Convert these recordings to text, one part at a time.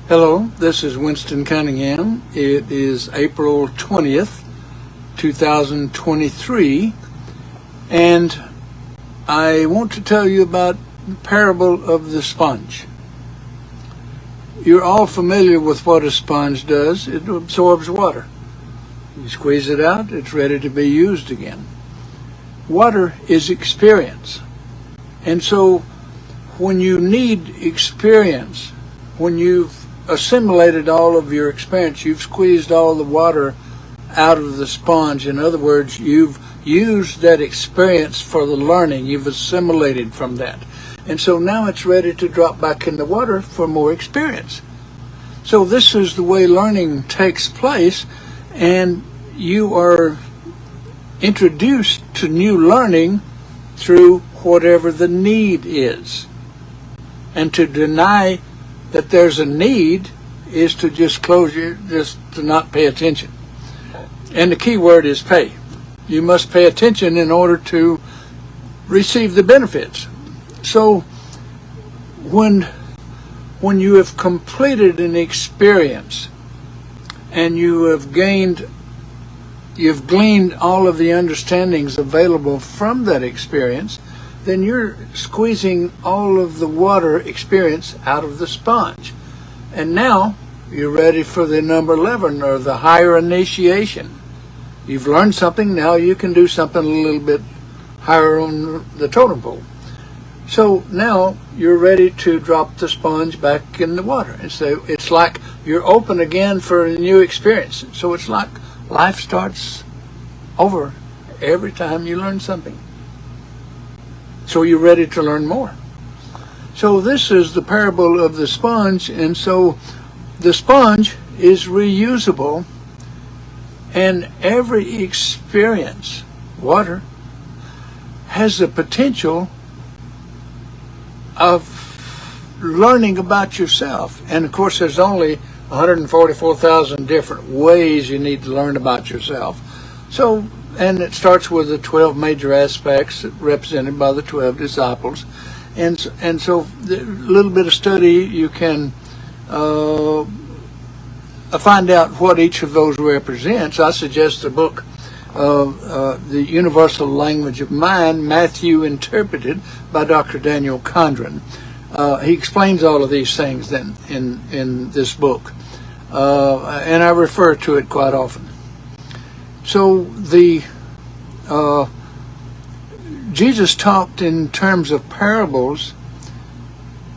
Hello, this is Winston Cunningham. It is April 20th, 2023, and I want to tell you about the parable of the sponge. You're all familiar with what a sponge does. It absorbs water. You squeeze it out, it's ready to be used again. Water is experience. And so when you need experience, when you've assimilated all of your experience, you've squeezed all the water out of the sponge. In other words, you've used that experience for the learning. You've assimilated from that. And so now it's ready to drop back in the water for more experience. So this is the way learning takes place, and you are introduced to new learning through whatever the need is. And to deny that there's a need is to just just to not pay attention. And the key word is pay. You must pay attention in order to receive the benefits. So when you have completed an experience and you've gleaned all of the understandings available from that experience, then you're squeezing all of the water experience out of the sponge. And now you're ready for the number 11, or the higher initiation. You've learned something, now you can do something a little bit higher on the totem pole. So now you're ready to drop the sponge back in the water. And so it's like you're open again for a new experience. So it's like life starts over every time you learn something. So you're ready to learn more. So this is the parable of the sponge, and so the sponge is reusable, and every experience, water, has the potential of learning about yourself. And of course there's only 144,000 different ways you need to learn about yourself. So, and it starts with the 12 major aspects represented by the 12 disciples. And so a little bit of study, you can find out what each of those represents. I suggest the book, The Universal Language of Mind, Matthew Interpreted, by Dr. Daniel Condren. He explains all of these things then in this book. And I refer to it quite often. So Jesus talked in terms of parables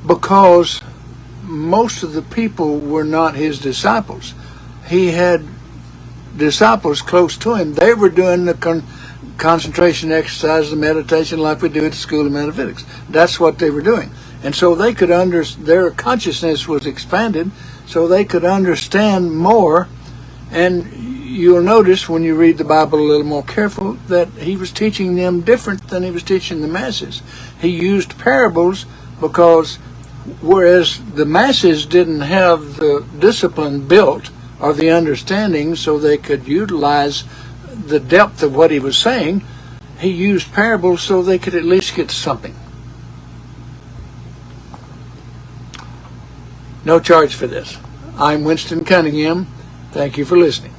because most of the people were not his disciples. He had disciples close to him. They were doing the concentration exercise, the meditation like we do at the School of Metaphysics. That's what they were doing. And so they could their consciousness was expanded, so they could understand more. And you'll notice when you read the Bible a little more careful that he was teaching them different than he was teaching the masses. He used parables because whereas the masses didn't have the discipline built or the understanding so they could utilize the depth of what he was saying, he used parables so they could at least get something. No charge for this. I'm Winston Cunningham. Thank you for listening.